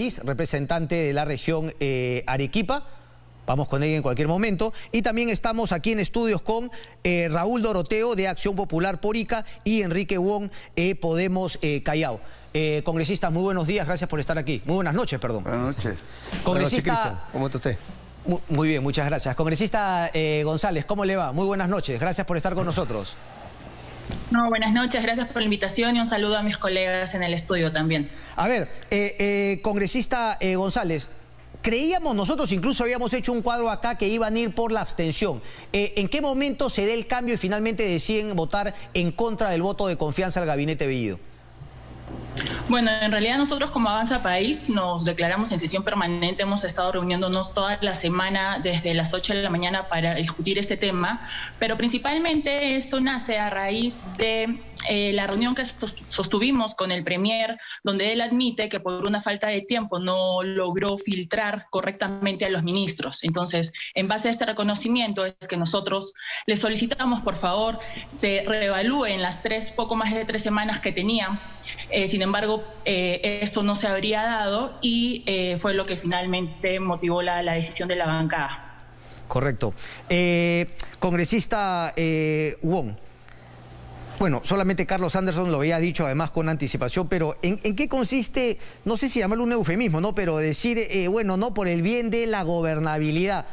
País, representante de la región Arequipa. Vamos con ella en cualquier momento. Y también estamos aquí en estudios con Raúl Doroteo de Acción Popular por Ica y Enrique Wong, Podemos Callao. Congresista, muy buenos días, gracias por estar aquí. Muy buenas noches, perdón. Buenas noches. Congresista, buenas noches, ¿cómo está usted? Muy bien, muchas gracias. Congresista González, ¿cómo le va? Muy buenas noches, gracias por estar con nosotros. No, buenas noches, gracias por la invitación y un saludo a mis colegas en el estudio también. A ver, congresista González, creíamos nosotros, incluso habíamos hecho un cuadro acá que iban a ir por la abstención. ¿En qué momento se da el cambio y finalmente deciden votar en contra del voto de confianza al gabinete Bellido? Bueno, en realidad nosotros como Avanza País nos declaramos en sesión permanente, hemos estado reuniéndonos toda la semana desde las 8 de la mañana para discutir este tema, pero principalmente esto nace a raíz de la reunión que sostuvimos con el Premier, donde él admite que por una falta de tiempo no logró filtrar correctamente a los ministros. Entonces, en base a este reconocimiento es que nosotros le solicitamos, por favor, se reevalúen las poco más de 3 semanas que tenía. Sin embargo, esto no se habría dado y fue lo que finalmente motivó la decisión de la bancada. Correcto. Congresista Wong. Bueno, solamente Carlos Anderson lo había dicho además con anticipación, pero ¿en qué consiste, no sé si llamarlo un eufemismo, ¿no? Pero decir, bueno, no, por el bien de la gobernabilidad.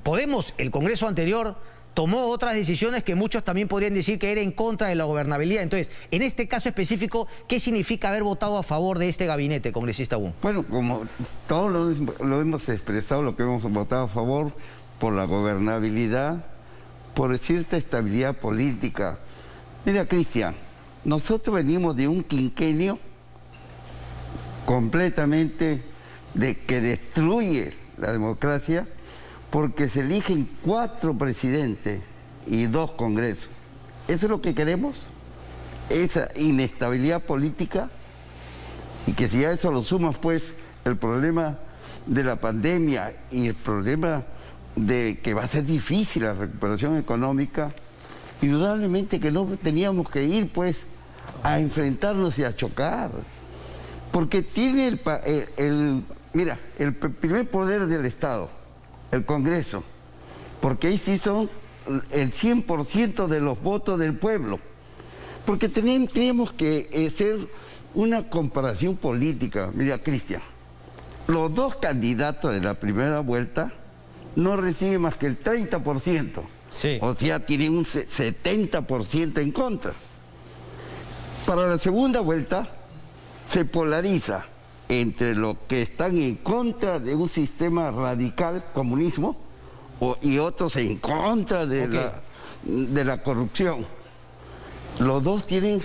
Podemos, el Congreso anterior tomó otras decisiones que muchos también podrían decir que era en contra de la gobernabilidad. Entonces, en este caso específico, ¿qué significa haber votado a favor de este gabinete, congresista Wong? Bueno, como todos lo hemos expresado, lo que hemos votado a favor, por la gobernabilidad, por cierta estabilidad política. Mira, Cristian, nosotros venimos de un quinquenio completamente que destruye la democracia porque se eligen 4 presidentes y 2 congresos. ¿Eso es lo que queremos? Esa inestabilidad política, y que si a eso lo sumas pues el problema de la pandemia y el problema de que va a ser difícil la recuperación económica, indudablemente que no teníamos que ir pues a enfrentarnos y a chocar, porque tiene el primer poder del Estado, el Congreso, porque ahí sí son el 100% de los votos del pueblo, porque teníamos que hacer una comparación política. Mira, Cristian, los 2 candidatos de la primera vuelta no reciben más que el 30%. Sí. O sea, tienen un 70% en contra. Para la segunda vuelta se polariza entre los que están en contra de un sistema radical, comunismo, y otros en contra de la corrupción. Los 2 tienen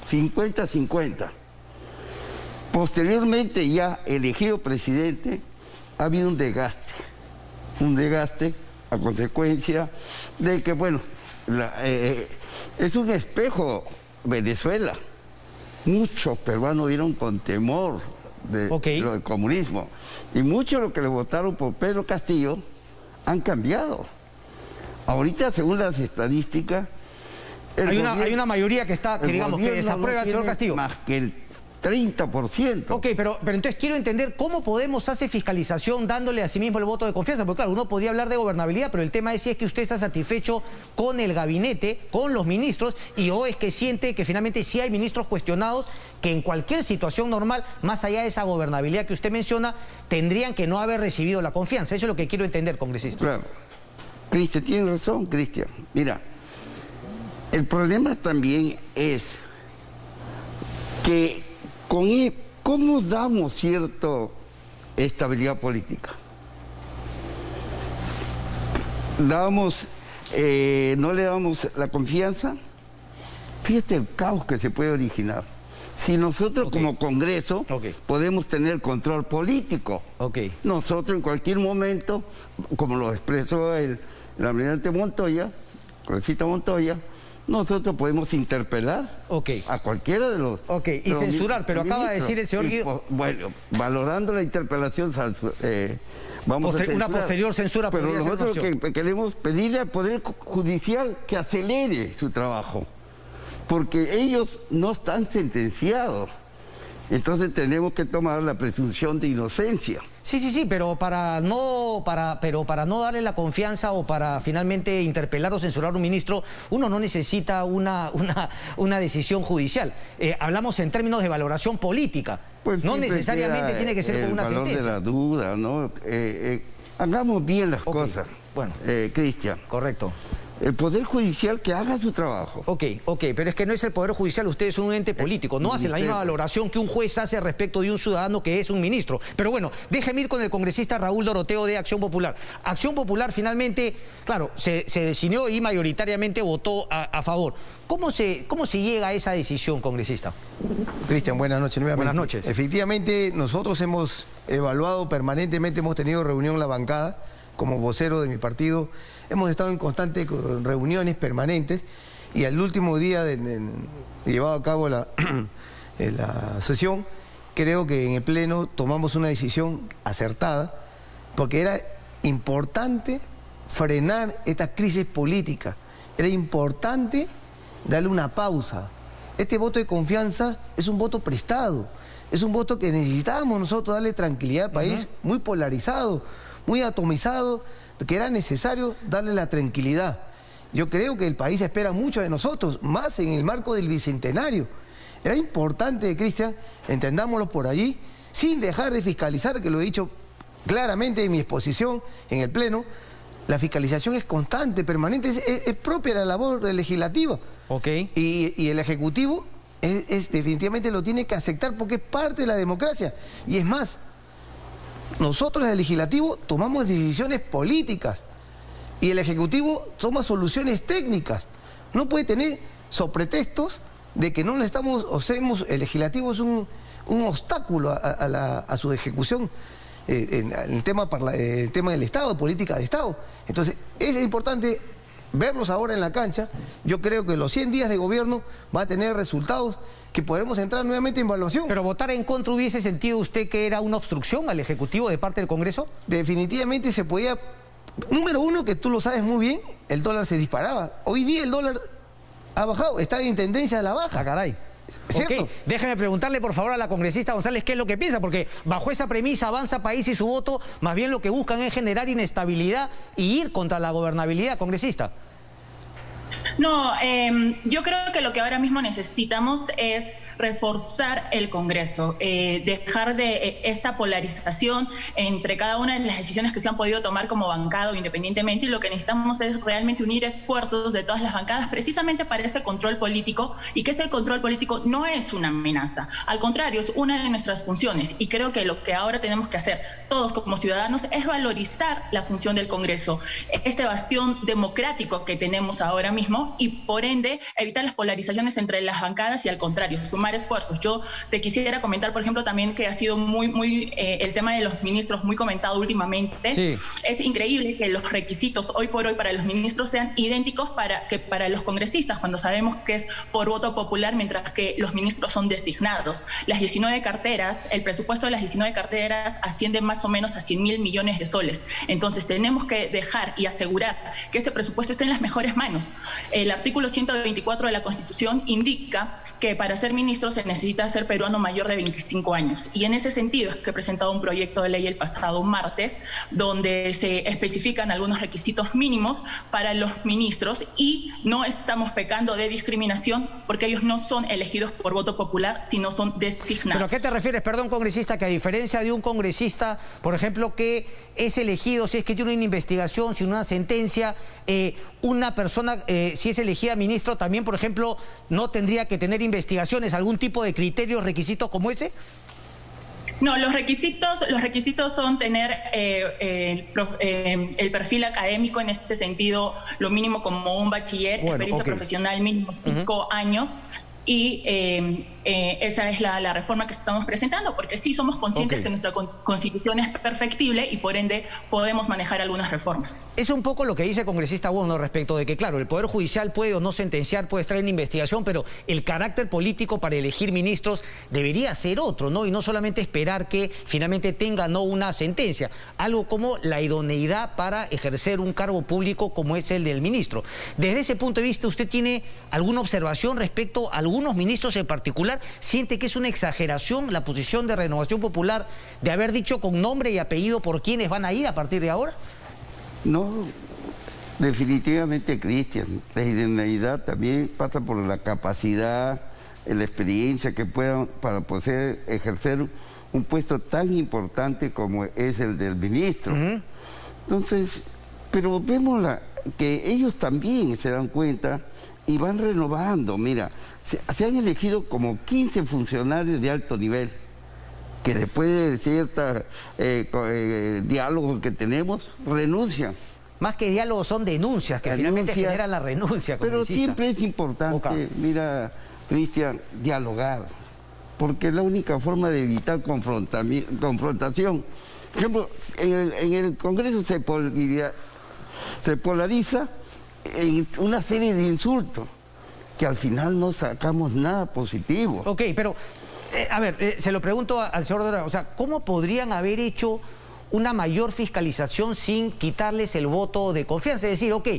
50-50. Posteriormente, ya elegido presidente, ha habido un desgaste a consecuencia de que, bueno, es un espejo Venezuela. Muchos peruanos vieron con temor lo del comunismo, y muchos los que le votaron por Pedro Castillo han cambiado. Ahorita, según las estadísticas, hay una mayoría que está, que digamos, que desaprueba al señor Castillo. Más que el 30%. Ok, pero entonces quiero entender cómo Podemos hace fiscalización dándole a sí mismo el voto de confianza, porque claro, uno podría hablar de gobernabilidad, pero el tema es si es que usted está satisfecho con el gabinete, con los ministros, o es que siente que finalmente sí hay ministros cuestionados que en cualquier situación normal, más allá de esa gobernabilidad que usted menciona, tendrían que no haber recibido la confianza. Eso es lo que quiero entender, congresista. Claro. Cristian, tiene razón, Cristian. Mira, el problema también es que ¿cómo damos cierta estabilidad política? No le damos la confianza. Fíjate el caos que se puede originar. Si nosotros como Congreso podemos tener control político, nosotros en cualquier momento, como lo expresó el almirante Montoya, congresista Montoya, nosotros podemos interpelar a cualquiera de los... y censurar, pero acaba de decir el señor Guido... Bueno, valorando la interpelación, vamos a censurar. Una posterior censura pero podría ser nosotros que queremos pedirle al Poder Judicial que acelere su trabajo, porque ellos no están sentenciados. Entonces tenemos que tomar la presunción de inocencia. Sí, pero para no darle la confianza o para finalmente interpelar o censurar a un ministro, uno no necesita una decisión judicial. Hablamos en términos de valoración política. Pues no necesariamente tiene que ser con una sentencia. El valor de la duda, ¿no? Hagamos bien las cosas. Bueno, Cristian. correcto. El Poder Judicial que haga su trabajo. Ok, pero es que no es el Poder Judicial, ustedes son un ente político, no hacen la misma valoración que un juez hace respecto de un ciudadano que es un ministro. Pero bueno, déjeme ir con el congresista Raúl Doroteo de Acción Popular. Acción Popular finalmente, claro, se decidió y mayoritariamente votó a favor. ¿Cómo se llega a esa decisión, congresista? Cristian, buenas noches nuevamente. Buenas noches. Efectivamente, nosotros hemos evaluado permanentemente, hemos tenido reunión en la bancada, como vocero de mi partido, hemos estado en constantes reuniones permanentes y al último día de llevado a cabo la sesión, creo que en el Pleno tomamos una decisión acertada, porque era importante frenar esta crisis política, era importante darle una pausa. Este voto de confianza es un voto prestado, es un voto que necesitábamos nosotros darle tranquilidad al país, muy polarizado, muy atomizado, que era necesario darle la tranquilidad. Yo creo que el país espera mucho de nosotros, más en el marco del Bicentenario. Era importante, Cristian, entendámoslo por allí, sin dejar de fiscalizar, que lo he dicho claramente en mi exposición en el Pleno, la fiscalización es constante, permanente, es propia de la labor legislativa. Okay. Y el Ejecutivo definitivamente lo tiene que aceptar porque es parte de la democracia. Y es más, nosotros el Legislativo tomamos decisiones políticas y el Ejecutivo toma soluciones técnicas. No puede tener sobretextos de que no le estamos, el Legislativo es un obstáculo a su ejecución en el tema del Estado, política de Estado. Entonces, es importante verlos ahora en la cancha. Yo creo que los 100 días de gobierno va a tener resultados que podremos entrar nuevamente en evaluación. ¿Pero votar en contra hubiese sentido usted que era una obstrucción al Ejecutivo de parte del Congreso? Definitivamente se podía... Número uno, que tú lo sabes muy bien, el dólar se disparaba. Hoy día el dólar ha bajado, está en tendencia a la baja. Ah, caray. ¿Cierto? Ok, déjeme preguntarle por favor a la congresista González qué es lo que piensa, porque bajo esa premisa Avanza País y su voto, más bien lo que buscan es generar inestabilidad y ir contra la gobernabilidad, congresista. No, yo creo que lo que ahora mismo necesitamos es reforzar el Congreso, dejar de esta polarización entre cada una de las decisiones que se han podido tomar como bancada independientemente, y lo que necesitamos es realmente unir esfuerzos de todas las bancadas precisamente para este control político, y que este control político no es una amenaza, al contrario, es una de nuestras funciones, y creo que lo que ahora tenemos que hacer todos como ciudadanos es valorizar la función del Congreso, este bastión democrático que tenemos ahora mismo, y por ende evitar las polarizaciones entre las bancadas y al contrario, sumar esfuerzos. Yo te quisiera comentar, por ejemplo, también que ha sido muy el tema de los ministros muy comentado últimamente. Sí. Es increíble que los requisitos hoy por hoy para los ministros sean idénticos para los congresistas, cuando sabemos que es por voto popular, mientras que los ministros son designados. Las 19 carteras, el presupuesto de las 19 carteras asciende más o menos a 100.000 millones de soles. Entonces tenemos que dejar y asegurar que este presupuesto esté en las mejores manos. El artículo 124 de la Constitución indica que para ser ministro se necesita ser peruano mayor de 25 años. Y en ese sentido es que he presentado un proyecto de ley el pasado martes, donde se especifican algunos requisitos mínimos para los ministros, y no estamos pecando de discriminación porque ellos no son elegidos por voto popular, sino son designados. ¿Pero a qué te refieres, perdón, congresista, que a diferencia de un congresista, por ejemplo, que es elegido, si es que tiene una investigación, si una sentencia, una persona, si es elegida ministro, también, por ejemplo, no tendría que tener investigaciones, algún tipo de criterios, requisitos como ese? No, los requisitos son tener el perfil académico, en este sentido, lo mínimo como un bachiller, experiencia profesional mínimo 5 años, y esa es la reforma que estamos presentando, porque sí somos conscientes que nuestra Constitución es perfectible y por ende podemos manejar algunas reformas. Es un poco lo que dice el congresista Bono respecto de que, claro, el Poder Judicial puede o no sentenciar, puede estar en investigación, pero el carácter político para elegir ministros debería ser otro, ¿no? Y no solamente esperar que finalmente tenga no una sentencia, algo como la idoneidad para ejercer un cargo público como es el del ministro. Desde ese punto de vista, ¿usted tiene alguna observación respecto a algún algunos ministros en particular, siente que es una exageración la posición de Renovación Popular de haber dicho con nombre y apellido por quiénes van a ir a partir de ahora? No, definitivamente, Cristian. La idoneidad también pasa por la capacidad, la experiencia que puedan para poder ejercer un puesto tan importante como es el del ministro. Entonces, pero vemos que ellos también se dan cuenta y van renovando. Mira, se han elegido como 15 funcionarios de alto nivel, que después de ciertos diálogos que tenemos, renuncian. Más que diálogos son denuncias que finalmente generan la renuncia. Pero siempre es importante, mira, Cristian, dialogar, porque es la única forma de evitar confrontación. Por ejemplo, en el Congreso se polariza en una serie de insultos que al final no sacamos nada positivo. Ok, pero, a ver, se lo pregunto al señor Dorado, o sea, ¿cómo podrían haber hecho una mayor fiscalización sin quitarles el voto de confianza? Es decir, ok,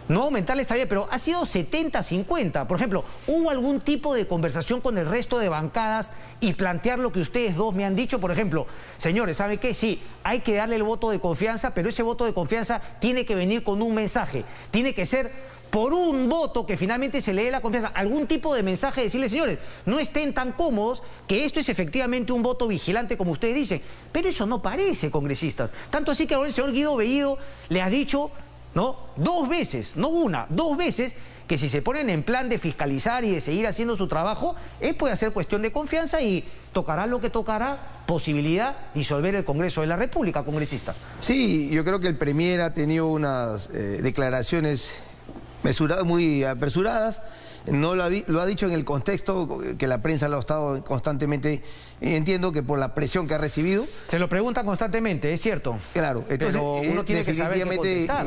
no aumentarles está bien, pero ha sido 70-50. Por ejemplo, ¿hubo algún tipo de conversación con el resto de bancadas y plantear lo que ustedes dos me han dicho? Por ejemplo, señores, ¿sabe qué? Sí, hay que darle el voto de confianza, pero ese voto de confianza tiene que venir con un mensaje. Tiene que ser por un voto que finalmente se le dé la confianza. Algún tipo de mensaje de decirles, señores, no estén tan cómodos, que esto es efectivamente un voto vigilante como ustedes dicen. Pero eso no parece, congresistas. Tanto así que ahora el señor Guido Bellido le ha dicho, ¿no?, 2 veces, no una, 2 veces, que si se ponen en plan de fiscalizar y de seguir haciendo su trabajo, puede ser cuestión de confianza y tocará lo que tocará, posibilidad de disolver el Congreso de la República, congresista. Sí, yo creo que el Premier ha tenido unas declaraciones muy apresuradas. No lo ha dicho en el contexto que la prensa lo ha estado constantemente. Entiendo que por la presión que ha recibido. Se lo preguntan constantemente, es cierto. Claro, entonces pero uno tiene que saber qué contestar.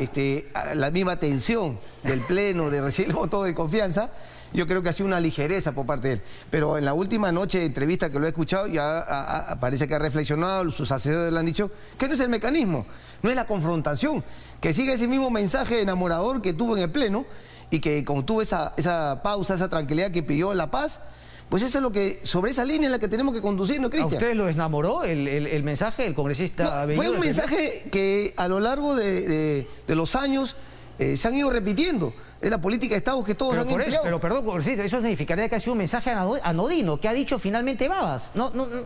La misma tensión del Pleno de recibir el voto de confianza, yo creo que ha sido una ligereza por parte de él. Pero en la última noche de entrevista que lo he escuchado, ya parece que ha reflexionado, sus asesores le han dicho que no es el mecanismo, no es la confrontación, que siga ese mismo mensaje enamorador que tuvo en el Pleno, y que como tuvo esa pausa, esa tranquilidad que pidió la paz, pues eso es lo que, sobre esa línea es la que tenemos que conducir, ¿no, Cristian? ¿A ustedes lo enamoró el mensaje del congresista Bellido? Fue un mensaje que a lo largo de los años se han ido repitiendo. Es la política de Estado que todos han empleado. Pero perdón, congresista, eso significaría que ha sido un mensaje anodino, que ha dicho finalmente babas.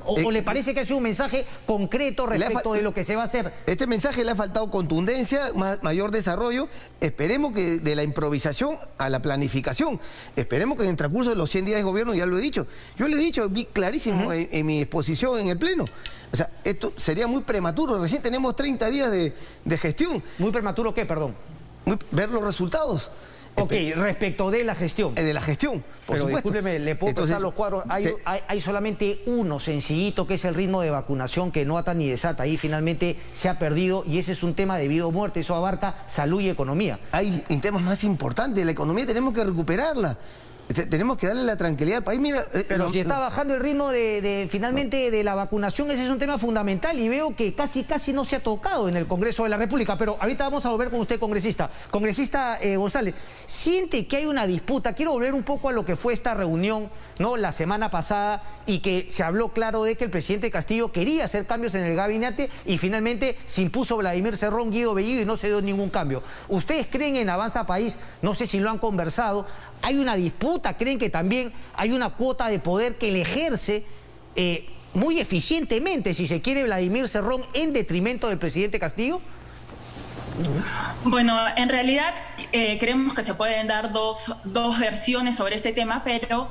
¿O le parece que ha sido un mensaje concreto respecto de lo que se va a hacer? Este mensaje le ha faltado contundencia, mayor desarrollo. Esperemos que de la improvisación a la planificación, esperemos que en el transcurso de los 100 días de gobierno, ya lo he dicho. Yo le he dicho, vi clarísimo en mi exposición en el Pleno. O sea, esto sería muy prematuro. Recién tenemos 30 días de gestión. ¿Muy prematuro qué, perdón? Ver los resultados. Ok, respecto de la gestión. De la gestión, por supuesto. Discúlpeme, le puedo pasar los cuadros. Hay solamente uno sencillito, que es el ritmo de vacunación, que no ata ni desata. Ahí finalmente se ha perdido, y ese es un tema de vida o muerte. Eso abarca salud y economía. Hay temas más importantes. La economía tenemos que recuperarla. Tenemos que darle la tranquilidad al país. Mira, pero si está bajando el ritmo finalmente de la vacunación, ese es un tema fundamental, y veo que casi no se ha tocado en el Congreso de la República. Pero ahorita vamos a volver con usted, congresista. Congresista González, ¿siente que hay una disputa? Quiero volver un poco a lo que fue esta reunión, ¿no?, la semana pasada, y que se habló claro de que el presidente Castillo quería hacer cambios en el gabinete, y finalmente se impuso Vladimir Cerrón, Guido Bellido, y no se dio ningún cambio. ¿Ustedes creen en Avanza País? No sé si lo han conversado. ¿Hay una disputa? ¿Creen que también hay una cuota de poder que le ejerce muy eficientemente, si se quiere, Vladimir Cerrón en detrimento del presidente Castillo? Bueno, en realidad creemos que se pueden dar dos versiones sobre este tema, pero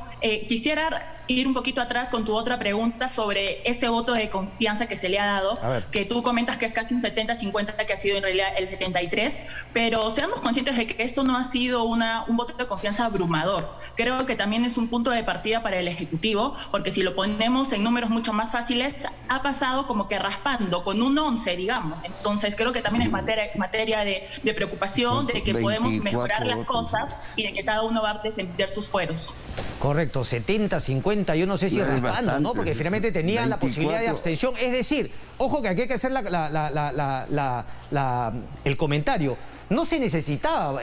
quisiera ir un poquito atrás con tu otra pregunta sobre este voto de confianza que se le ha dado, que tú comentas que es casi un 70-50, que ha sido en realidad el 73, pero seamos conscientes de que esto no ha sido un voto de confianza abrumador. Creo que también es un punto de partida para el Ejecutivo, porque si lo ponemos en números mucho más fáciles, ha pasado como que raspando, con un 11, digamos. Entonces creo que también es materia de preocupación, de que podemos mejorar las cosas y de que cada uno va a defender sus fueros. Correcto, 70-50, yo no sé si raspando, ¿no? Porque finalmente tenían 24. La posibilidad de abstención. Es decir, ojo que aquí hay que hacer el comentario. no se necesitaba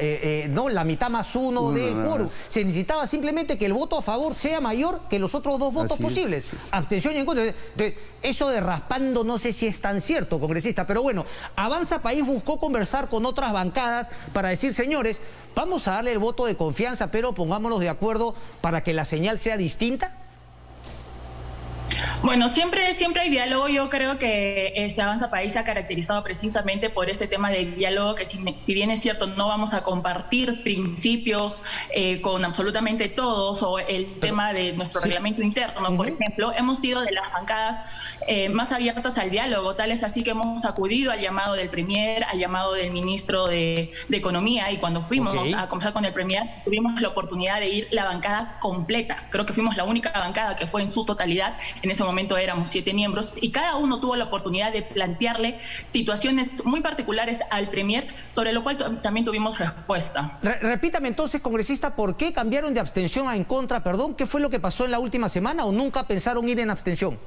no la mitad más uno del quórum. Se necesitaba simplemente que el voto a favor sea mayor que los otros dos votos posibles. Abstención y en contra. Entonces, eso de raspando no sé si es tan cierto, congresista. Pero bueno, Avanza País buscó conversar con otras bancadas para decir, señores, vamos a darle el voto de confianza, pero pongámonos de acuerdo para que la señal sea distinta. Bueno, siempre hay diálogo. Yo creo que Avanza País se ha caracterizado precisamente por este tema de diálogo, que si bien es cierto no vamos a compartir principios con absolutamente todos, o el tema de nuestro reglamento interno, por ejemplo, hemos sido de las bancadas más abiertas al diálogo. Tal es así que hemos acudido al llamado del Premier, al llamado del ministro de Economía, y cuando fuimos a conversar con el Premier tuvimos la oportunidad de ir la bancada completa. Creo que fuimos la única bancada que fue en su totalidad. En ese momento éramos 7 miembros y cada uno tuvo la oportunidad de plantearle situaciones muy particulares al Premier, sobre lo cual también tuvimos respuesta. Repítame entonces, congresista, ¿por qué cambiaron de abstención a en contra? Perdón, ¿qué fue lo que pasó en la última semana o nunca pensaron ir en abstención?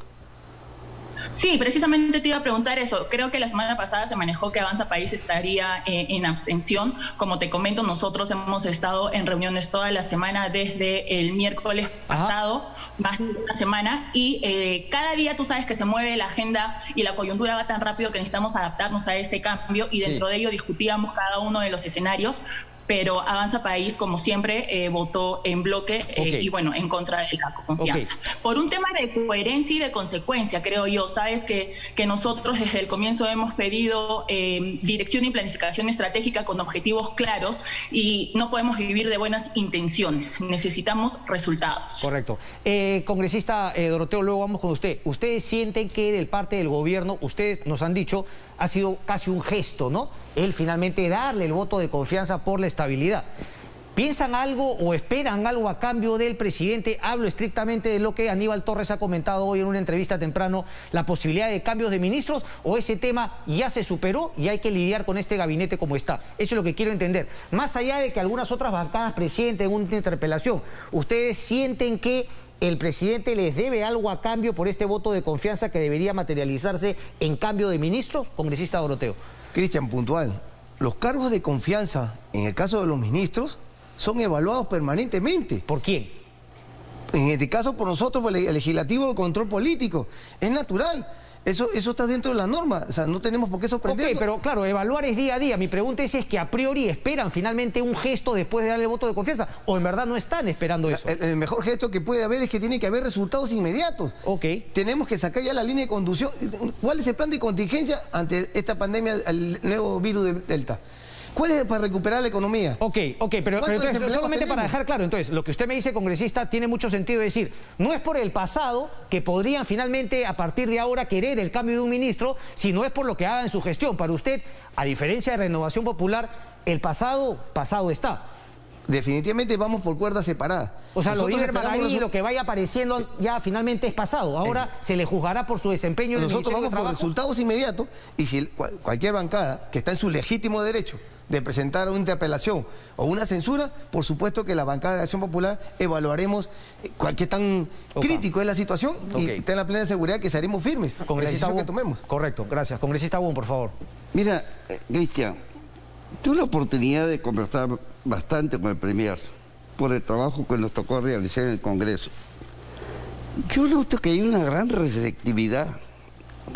Sí, precisamente te iba a preguntar eso. Creo que la semana pasada se manejó que Avanza País estaría en abstención. Como te comento, nosotros hemos estado en reuniones toda la semana desde el miércoles pasado, más de una semana, y cada día tú sabes que se mueve la agenda y la coyuntura va tan rápido que necesitamos adaptarnos a este cambio, y dentro de ello discutíamos cada uno de los escenarios. Pero Avanza País, como siempre, votó en bloque y bueno, en contra de la confianza. Por un tema de coherencia y de consecuencia, creo yo. Sabes que nosotros desde el comienzo hemos pedido dirección y planificación estratégica con objetivos claros, y no podemos vivir de buenas intenciones. Necesitamos resultados. Correcto. Congresista Doroteo, luego vamos con usted. ¿Ustedes sienten que de parte del gobierno, ustedes nos han dicho, ha sido casi un gesto, ¿no? El finalmente darle el voto de confianza por la estabilidad. ¿Piensan algo o esperan algo a cambio del presidente? Hablo estrictamente de lo que Aníbal Torres ha comentado hoy en una entrevista temprano, la posibilidad de cambios de ministros, o ese tema ya se superó y hay que lidiar con este gabinete como está. Eso es lo que quiero entender. Más allá de que algunas otras bancadas presienten una interpelación, ¿ustedes sienten que el presidente les debe algo a cambio por este voto de confianza que debería materializarse en cambio de ministros? Congresista Doroteo. Cristian, puntual. Los cargos de confianza, en el caso de los ministros, son evaluados permanentemente. ¿Por quién? En este caso, por nosotros, por el legislativo de control político. Es natural. Eso está dentro de la norma, o sea, no tenemos por qué sorprendernos. Ok, pero claro, evaluar es día a día. Mi pregunta es que a priori esperan finalmente un gesto después de darle el voto de confianza, o en verdad no están esperando eso. El mejor gesto que puede haber es que tiene que haber resultados inmediatos. Tenemos que sacar ya la línea de conducción. ¿Cuál es el plan de contingencia ante esta pandemia, el nuevo virus de Delta? ¿Cuál es para recuperar la economía? Pero entonces, solamente para dejar claro, entonces, lo que usted me dice, congresista, tiene mucho sentido decir, no es por el pasado que podrían finalmente, a partir de ahora, querer el cambio de un ministro, sino es por lo que haga en su gestión. Para usted, a diferencia de Renovación Popular, el pasado está. Definitivamente vamos por cuerdas separadas. O sea, lo de Margarí, lo que vaya apareciendo ya finalmente es pasado. Ahora se le juzgará por su desempeño en el Ministerio de Trabajo. Nosotros vamos por resultados inmediatos, y si cualquier bancada que está en su legítimo derecho de presentar una interpelación o una censura, por supuesto que la bancada de Acción Popular evaluaremos qué tan crítico es la situación, y ten la plena seguridad que seremos firmes en la decisión que tomemos. Correcto, gracias. Congresista Wong, por favor. Mira, Cristian, tuve la oportunidad de conversar bastante con el Premier por el trabajo que nos tocó realizar en el Congreso. Yo noto que hay una gran receptividad,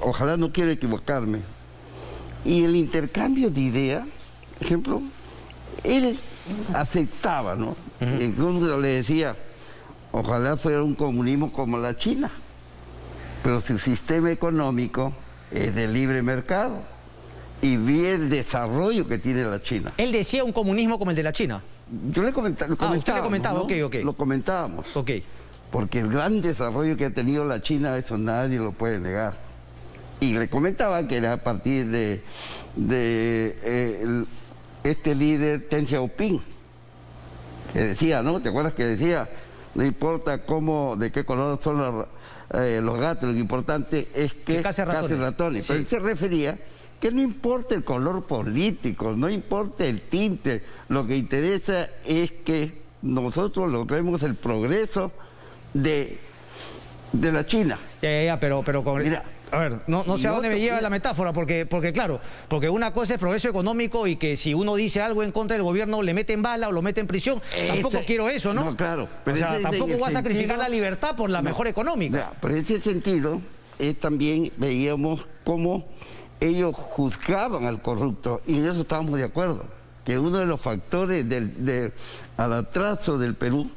ojalá no quiero equivocarme, y el intercambio de ideas, por ejemplo, él aceptaba, ¿no? Incluso le decía, ojalá fuera un comunismo como la China, pero su sistema económico es de libre mercado y vi el desarrollo que tiene la China. ¿Él decía un comunismo como el de la China? Yo le comentaba. Usted le comentaba, ¿no? Lo comentábamos. Porque el gran desarrollo que ha tenido la China, eso nadie lo puede negar. Y le comentaba que era a partir de este líder Deng Xiaoping, que decía, ¿no? ¿Te acuerdas que decía? No importa de qué color son los gatos, lo importante es que cacen ratones. Pero él se refería que no importa el color político, no importa el tinte, lo que interesa es que nosotros logremos el progreso de la China. Pero mira, A ver, no sé a dónde me lleva la metáfora, porque claro, porque una cosa es progreso económico y que si uno dice algo en contra del gobierno le meten bala o lo meten en prisión. Tampoco quiero eso, ¿no? No, claro. Pero o sea, tampoco voy a sacrificar la libertad por la mejor económica. Pero en ese sentido, también veíamos cómo ellos juzgaban al corrupto y en eso estábamos de acuerdo. Que uno de los factores al atraso del Perú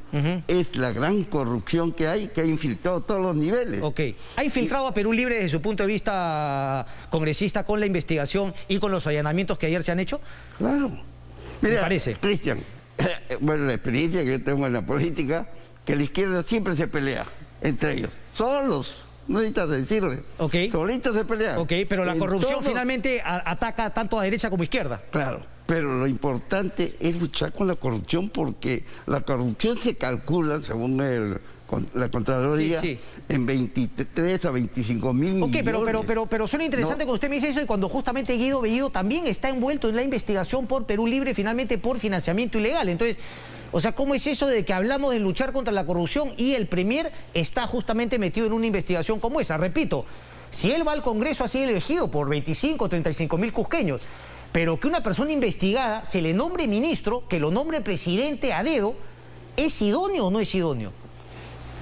es la gran corrupción que ha infiltrado todos los niveles. Ok. ¿Ha infiltrado a Perú Libre desde su punto de vista congresista con la investigación y con los allanamientos que ayer se han hecho? Claro. Mira, me parece. Cristian, bueno, la experiencia que yo tengo en la política, que la izquierda siempre se pelea entre ellos, solos. No necesitas decirle. Okay. Solitos se pelean. Ok, pero la corrupción finalmente ataca tanto a derecha como a izquierda. Claro, pero lo importante es luchar con la corrupción porque la corrupción se calcula, según la Contraloría, en 23 a 25 mil millones. Ok, pero suena interesante cuando usted me dice eso y cuando justamente Guido Bellido también está envuelto en la investigación por Perú Libre, finalmente por financiamiento ilegal. Entonces, o sea, ¿cómo es eso de que hablamos de luchar contra la corrupción y el Premier está justamente metido en una investigación como esa? Repito, si él va al Congreso ha sido elegido por 25 o 35 mil cusqueños, pero que una persona investigada se le nombre ministro, que lo nombre presidente a dedo, ¿es idóneo o no es idóneo?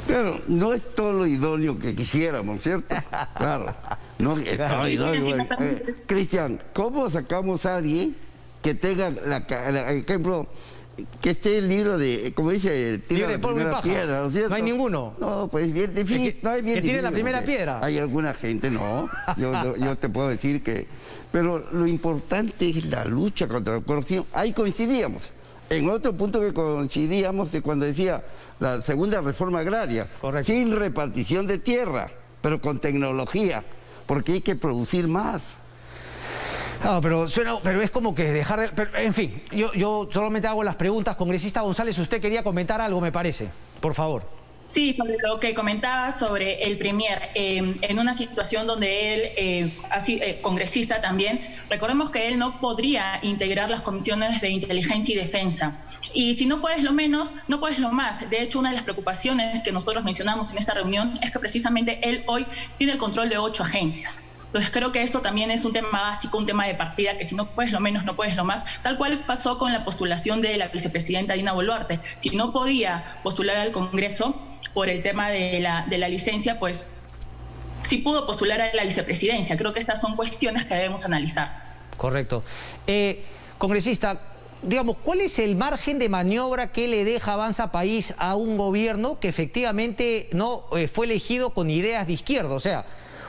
Claro, no es todo lo idóneo que quisiéramos, ¿cierto? Claro, no es todo idóneo. Cristian, ¿cómo sacamos a alguien que tenga, ejemplo, que esté el libro de, como dice, tira la primera piedra, ¿no es cierto? No hay ninguno. No, pues bien difícil. No hay bien que tiene la primera piedra. Hay alguna gente, no. Yo te puedo decir que... Pero lo importante es la lucha contra la corrupción. Ahí coincidíamos. En otro punto que coincidíamos es cuando decía la segunda reforma agraria. Correcto. Sin repartición de tierra, pero con tecnología, porque hay que producir más. No, pero es como que dejar de... Pero, en fin, yo solamente hago las preguntas. Congresista González, usted quería comentar algo, me parece. Por favor. Sí, sobre lo que comentaba sobre el Premier, en una situación donde él, congresista también, recordemos que él no podría integrar las comisiones de inteligencia y defensa. Y si no puedes lo menos, no puedes lo más. De hecho, una de las preocupaciones que nosotros mencionamos en esta reunión es que precisamente él hoy tiene el control de 8 agencias. Entonces creo que esto también es un tema básico, un tema de partida, que si no puedes lo menos, no puedes lo más, tal cual pasó con la postulación de la vicepresidenta Dina Boluarte. Si no podía postular al Congreso por el tema de la licencia, pues sí pudo postular a la vicepresidencia. Creo que estas son cuestiones que debemos analizar. Correcto. Congresista, digamos, ¿cuál es el margen de maniobra que le deja Avanza País a un gobierno que efectivamente no fue elegido con ideas de izquierda? O sea,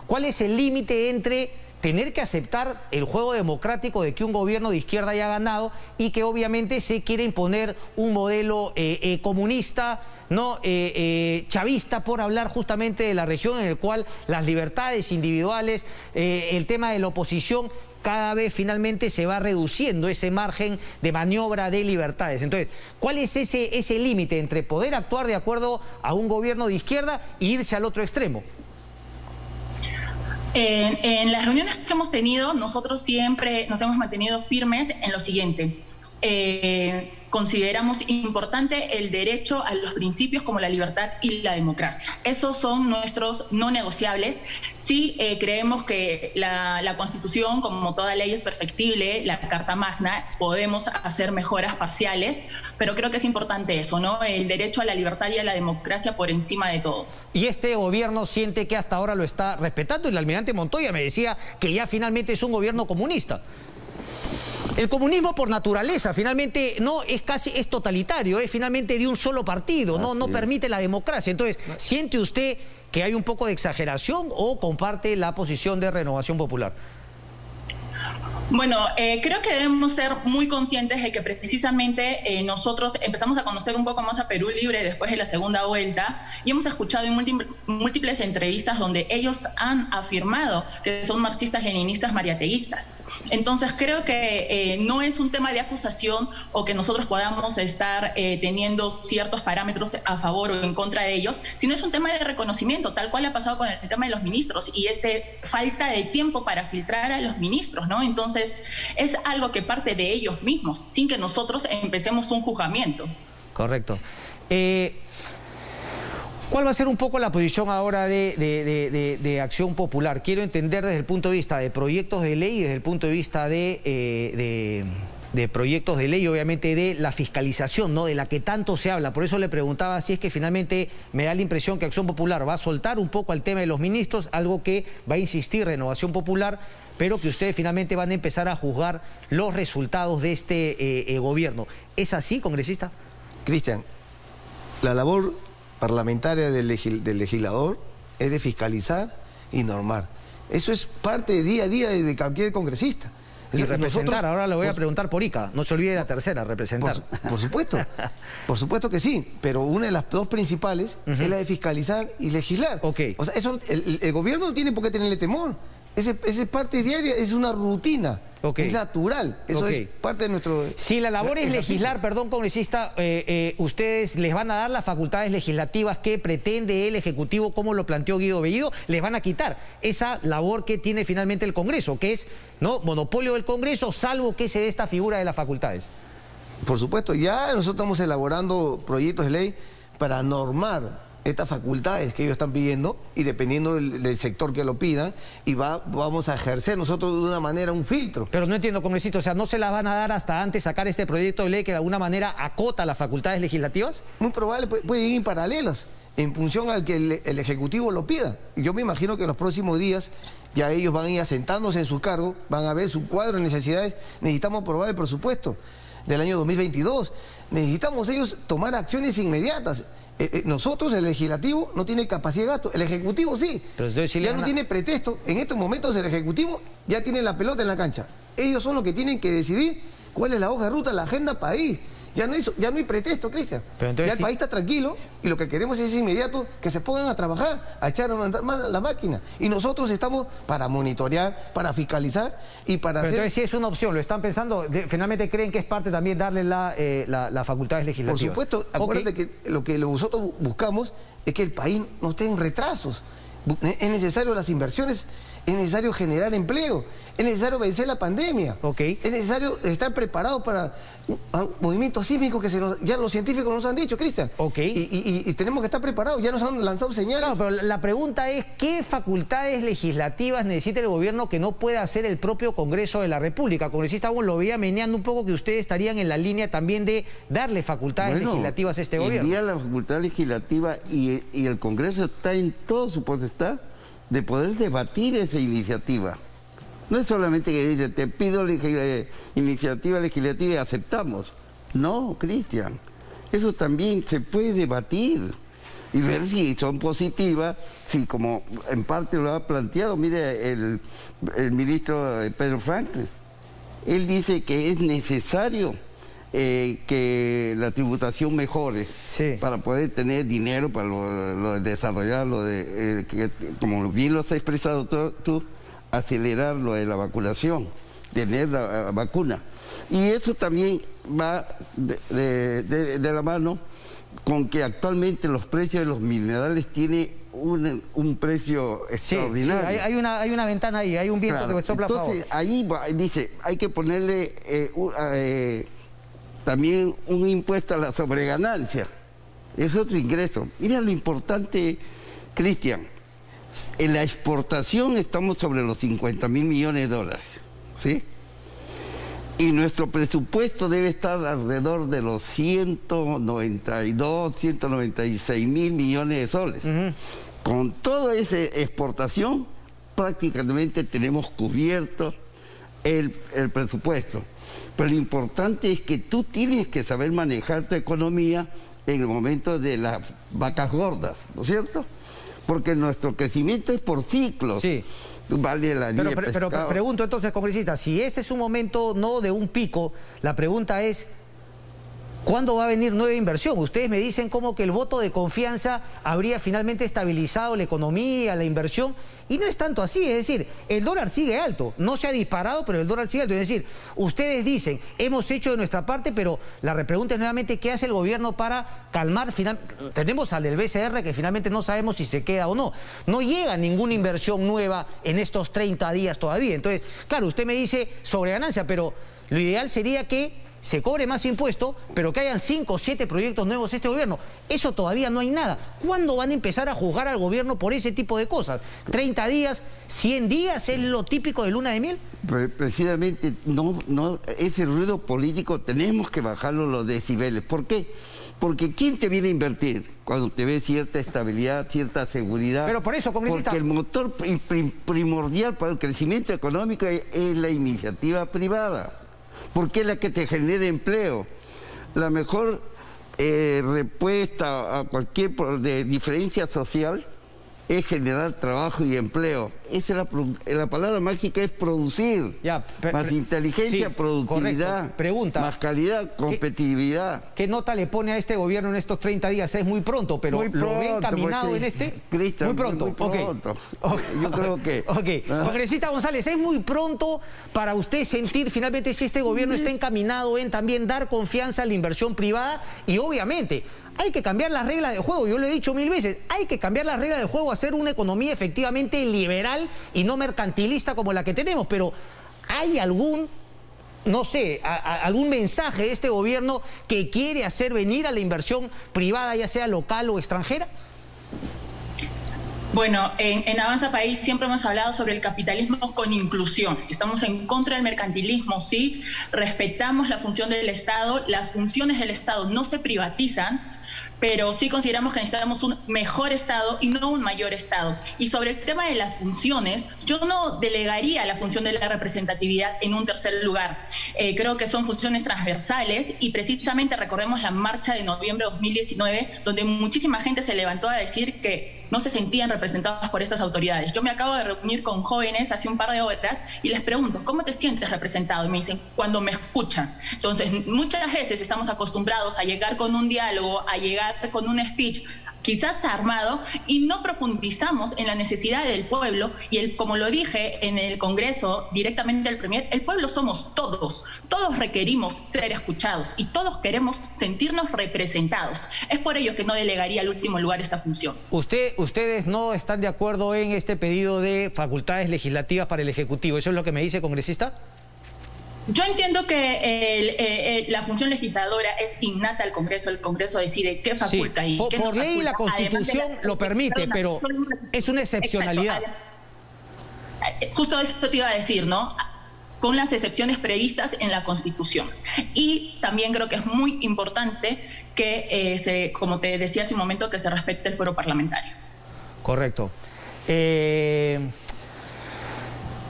¿cuál es el límite entre tener que aceptar el juego democrático de que un gobierno de izquierda haya ganado y que obviamente se quiere imponer un modelo comunista, no chavista, por hablar justamente de la región en el cual las libertades individuales, el tema de la oposición, cada vez finalmente se va reduciendo ese margen de maniobra de libertades? Entonces, ¿cuál es ese límite entre poder actuar de acuerdo a un gobierno de izquierda e irse al otro extremo? En las reuniones que hemos tenido, nosotros siempre nos hemos mantenido firmes en lo siguiente. Consideramos importante el derecho a los principios como la libertad y la democracia. Esos son nuestros no negociables. Sí creemos que la Constitución, como toda ley, es perfectible, la Carta Magna, podemos hacer mejoras parciales, pero creo que es importante eso, ¿no? El derecho a la libertad y a la democracia por encima de todo. Y este gobierno siente que hasta ahora lo está respetando, y el almirante Montoya me decía que ya finalmente es un gobierno comunista. El comunismo por naturaleza finalmente no es totalitario, es finalmente de un solo partido, no permite la democracia. Entonces, ¿siente usted que hay un poco de exageración o comparte la posición de Renovación Popular? Bueno, creo que debemos ser muy conscientes de que precisamente nosotros empezamos a conocer un poco más a Perú Libre después de la segunda vuelta y hemos escuchado en múltiples entrevistas donde ellos han afirmado que son marxistas-leninistas mariateístas. Entonces creo que no es un tema de acusación o que nosotros podamos estar teniendo ciertos parámetros a favor o en contra de ellos, sino es un tema de reconocimiento, tal cual ha pasado con el tema de los ministros y falta de tiempo para filtrar a los ministros, ¿no? Entonces, es algo que parte de ellos mismos, sin que nosotros empecemos un juzgamiento. Correcto. ¿Cuál va a ser un poco la posición ahora de Acción Popular? Quiero entender desde el punto de vista de proyectos de ley y desde el punto de vista de proyectos de ley, obviamente de la fiscalización, ¿no? De la que tanto se habla. Por eso le preguntaba si es que finalmente me da la impresión que Acción Popular va a soltar un poco al tema de los ministros, algo que va a insistir Renovación Popular, pero que ustedes finalmente van a empezar a juzgar los resultados de este gobierno. ¿Es así, congresista? Cristian, la labor parlamentaria del legislador es de fiscalizar y normar. Eso es parte día a día de cualquier congresista. Y representar, ahora le voy a preguntar por Ica, no se olvide de la tercera, representar. Por supuesto que sí, pero una de las dos principales es la de fiscalizar y legislar. Okay. O sea, eso, el gobierno no tiene por qué tenerle temor. Esa es parte diaria, es una rutina, es natural, eso es parte de nuestro... Si la labor es legislar, perdón, congresista, ustedes les van a dar las facultades legislativas que pretende el Ejecutivo, como lo planteó Guido Bellido, les van a quitar esa labor que tiene finalmente el Congreso, que es, ¿no?, monopolio del Congreso, salvo que se dé esta figura de las facultades. Por supuesto, ya nosotros estamos elaborando proyectos de ley para normar estas facultades que ellos están pidiendo y dependiendo del sector que lo pidan, y vamos a ejercer nosotros de una manera un filtro. Pero no entiendo, congresista, o sea, ¿no se las van a dar hasta antes sacar este proyecto de ley que de alguna manera acota las facultades legislativas? Muy probable, pueden ir paralelas en función al que el Ejecutivo lo pida. Yo me imagino que en los próximos días ya ellos van a ir asentándose en su cargo, van a ver su cuadro de necesidades. Necesitamos aprobar el presupuesto del año 2022. Necesitamos ellos tomar acciones inmediatas. Nosotros, el legislativo, no tiene capacidad de gasto. El ejecutivo sí. Pero ya no tiene pretexto. En estos momentos el ejecutivo ya tiene la pelota en la cancha. Ellos son los que tienen que decidir cuál es la hoja de ruta, la agenda país. Ya no hay pretexto, Cristian. Ya el país está tranquilo y lo que queremos es inmediato que se pongan a trabajar, a echar a andar la máquina. Y nosotros estamos para monitorear, para fiscalizar y para hacer... Entonces sí es una opción, lo están pensando, finalmente creen que es parte también darle las facultades legislativas. Por supuesto, acuérdate que lo que nosotros buscamos es que el país no esté en retrasos. Es necesario las inversiones, es necesario generar empleo, es necesario vencer la pandemia, es necesario estar preparado para movimientos sísmicos que ya los científicos nos han dicho, Cristian. Y tenemos que estar preparados, ya nos han lanzado señales. Claro, pero la pregunta es, ¿qué facultades legislativas necesita el gobierno que no pueda hacer el propio Congreso de la República? Congresista, vos lo veía meneando un poco que ustedes estarían en la línea también de darle facultades legislativas a este gobierno. Envía la facultad legislativa y el Congreso está en todo su potestad de poder debatir esa iniciativa. No es solamente que dice, te pido iniciativa legislativa y aceptamos. No, Cristian, eso también se puede debatir y ver si son positivas, si como en parte lo ha planteado, mire, el ministro Pedro Franklin, él dice que es necesario que la tributación mejore para poder tener dinero para lo de desarrollar, como bien lo has expresado tú, acelerar lo de la vacunación, tener la vacuna. Y eso también va de la mano con que actualmente los precios de los minerales tienen un precio extraordinario. Sí, hay una ventana ahí, hay un viento que sopla a favor. Entonces, ahí dice, hay que ponerle también un impuesto a la sobreganancia. Es otro ingreso. Mira lo importante, Cristian. En la exportación estamos sobre los 50.000 millones de dólares, ¿sí? Y nuestro presupuesto debe estar alrededor de los 192, 196 mil millones de soles. Con toda esa exportación, prácticamente tenemos cubierto el presupuesto. Pero lo importante es que tú tienes que saber manejar tu economía en el momento de las vacas gordas, ¿no es cierto? Porque nuestro crecimiento es por ciclos. Sí. Vale la pero pregunto entonces, congresista, si este es un momento no de un pico, la pregunta es, ¿cuándo va a venir nueva inversión? Ustedes me dicen como que el voto de confianza habría finalmente estabilizado la economía, la inversión, y no es tanto así. Es decir, el dólar sigue alto, no se ha disparado, pero el dólar sigue alto. Es decir, ustedes dicen, hemos hecho de nuestra parte, pero la repregunta es nuevamente, ¿qué hace el gobierno para calmar? Tenemos al del BCR que finalmente no sabemos si se queda o no. No llega ninguna inversión nueva en estos 30 días todavía. Entonces, claro, usted me dice sobre ganancia, pero lo ideal sería que se cobre más impuesto, pero que hayan 5 o 7 proyectos nuevos este gobierno. Eso todavía no hay nada. ¿Cuándo van a empezar a juzgar al gobierno por ese tipo de cosas? ¿30 días? ¿100 días es lo típico de luna de miel? Precisamente, ese ruido político tenemos que bajarlo los decibeles. ¿Por qué? Porque ¿quién te viene a invertir? Cuando te ve cierta estabilidad, cierta seguridad. Pero por eso, congresista... Porque el motor primordial para el crecimiento económico es la iniciativa privada. Porque es la que te genera empleo. La mejor respuesta a cualquier diferencia social es generar trabajo y empleo. Esa es la palabra mágica, es producir. Más inteligencia, sí, productividad. Correcto. Pregunta. Más calidad, competitividad. ¿Qué nota le pone a este gobierno en estos 30 días? Es muy pronto, pero muy pronto, ¿lo ve encaminado en este? Cristian, muy pronto. Muy pronto. Okay. Yo creo que... Congresista González, ¿es muy pronto para usted sentir finalmente si este gobierno está encaminado en también dar confianza a la inversión privada? Y obviamente... hay que cambiar las reglas de juego, yo lo he dicho 1000 veces, hay que cambiar las reglas de juego, hacer una economía efectivamente liberal y no mercantilista como la que tenemos, pero ¿hay algún, no sé, algún mensaje de este gobierno que quiere hacer venir a la inversión privada, ya sea local o extranjera? Bueno, en Avanza País siempre hemos hablado sobre el capitalismo con inclusión. Estamos en contra del mercantilismo, sí, respetamos la función del Estado, las funciones del Estado no se privatizan, pero sí consideramos que necesitamos un mejor Estado y no un mayor Estado. Y sobre el tema de las funciones, yo no delegaría la función de la representatividad en un tercer lugar. Creo que son funciones transversales y precisamente recordemos la marcha de noviembre de 2019, donde muchísima gente se levantó a decir que no se sentían representados por estas autoridades. Yo me acabo de reunir con jóvenes hace un par de horas y les pregunto, ¿cómo te sientes representado? Y me dicen, cuando me escuchan. Entonces, muchas veces estamos acostumbrados a llegar con un diálogo, a llegar con un speech, quizás está armado, y no profundizamos en la necesidad del pueblo, y como lo dije en el Congreso directamente al Premier, el pueblo somos todos requerimos ser escuchados y todos queremos sentirnos representados. Es por ello que no delegaría al último lugar esta función. ¿Ustedes no están de acuerdo en este pedido de facultades legislativas para el Ejecutivo? ¿Eso es lo que me dice, congresista? Yo entiendo que la función legisladora es innata al Congreso. El Congreso decide qué faculta y qué no por ley faculta. La Constitución lo permite, pero es una excepcionalidad. Exacto. Justo eso te iba a decir, ¿no? Con las excepciones previstas en la Constitución. Y también creo que es muy importante que, como te decía hace un momento, que se respete el fuero parlamentario. Correcto.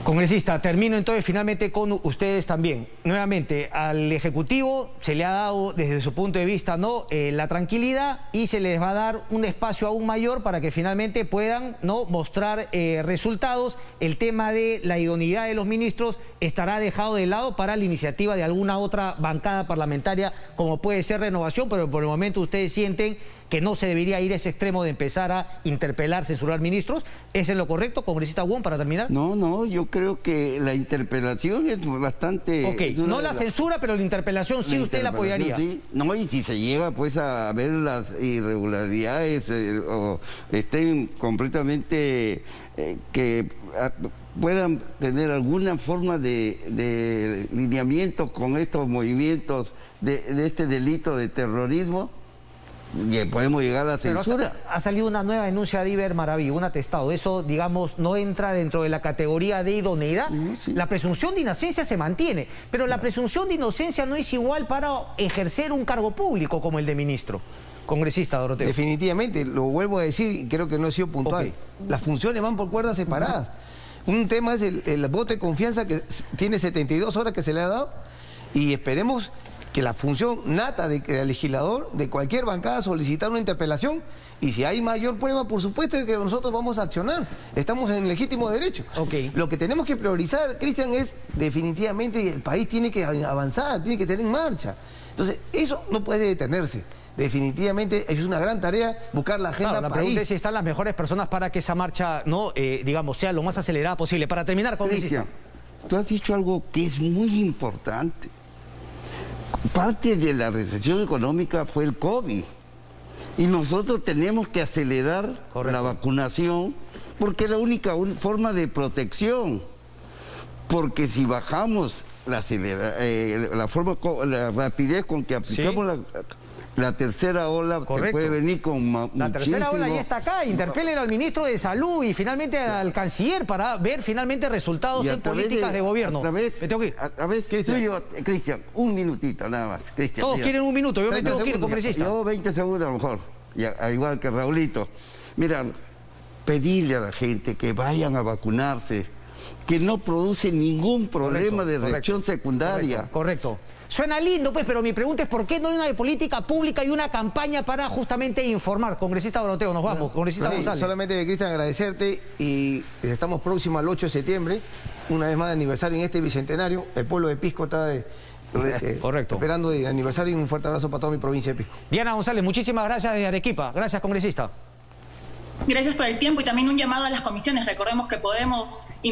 Congresista, termino entonces finalmente con ustedes también. Nuevamente, al Ejecutivo se le ha dado desde su punto de vista la tranquilidad y se les va a dar un espacio aún mayor para que finalmente puedan mostrar resultados. El tema de la idoneidad de los ministros estará dejado de lado para la iniciativa de alguna otra bancada parlamentaria como puede ser Renovación, pero por el momento ustedes sienten que no se debería ir a ese extremo de empezar a interpelar, censurar ministros. ¿Es en lo correcto, congresista Wong, para terminar? No, yo creo que la interpelación es bastante... Ok, no la censura, pero la interpelación sí usted la apoyaría. Sí. No, y si se llega pues a ver las irregularidades o estén completamente... que puedan tener alguna forma de lineamiento con estos movimientos de este delito de terrorismo, que podemos llegar a la censura. Pero ha salido una nueva denuncia de Iber Maraví, un atestado. Eso, digamos, no entra dentro de la categoría de idoneidad. Sí. La presunción de inocencia se mantiene, pero la presunción de inocencia no es igual para ejercer un cargo público como el de ministro. Congresista Doroteo. Definitivamente, lo vuelvo a decir y creo que no he sido puntual. Las funciones van por cuerdas separadas. Un tema es el voto de confianza que tiene 72 horas que se le ha dado y esperemos que la función nata del legislador, de cualquier bancada, solicitar una interpelación, y si hay mayor prueba, por supuesto que nosotros vamos a accionar. Estamos en legítimo derecho. Lo que tenemos que priorizar, Cristian, es definitivamente el país tiene que avanzar, tiene que tener en marcha. Entonces, eso no puede detenerse. Definitivamente es una gran tarea buscar la agenda la país. Pregunta es si están las mejores personas para que esa marcha, digamos, sea lo más acelerada posible. Para terminar, congresista. Cristian, tú has dicho algo que es muy importante. Parte de la recesión económica fue el COVID y nosotros tenemos que acelerar la vacunación porque es la única forma de protección, porque si bajamos la rapidez con que aplicamos la tercera ola, que puede venir con la tercera ola ya está acá. Interpelen al ministro de Salud y finalmente al canciller para ver finalmente resultados en políticas de gobierno. Me tengo que ir. A través tuyo, Cristian, un minutito nada más. Cristian, todos quieren un minuto, yo me tengo que ir, congresista. Yo 20 segundos a lo mejor, al igual que Raulito. Mira, pedirle a la gente que vayan a vacunarse, que no produce ningún problema de reacción secundaria. Correcto. Suena lindo, pues, pero mi pregunta es ¿por qué no hay una política pública y una campaña para justamente informar? Congresista Doroteo, nos vamos. Congresista González. Solamente, Cristian, agradecerte y estamos próximos al 8 de septiembre, una vez más de aniversario en este bicentenario. El pueblo de Pisco está esperando el aniversario y un fuerte abrazo para toda mi provincia de Pisco. Diana González, muchísimas gracias desde Arequipa. Gracias, congresista. Gracias por el tiempo y también un llamado a las comisiones. Recordemos que podemos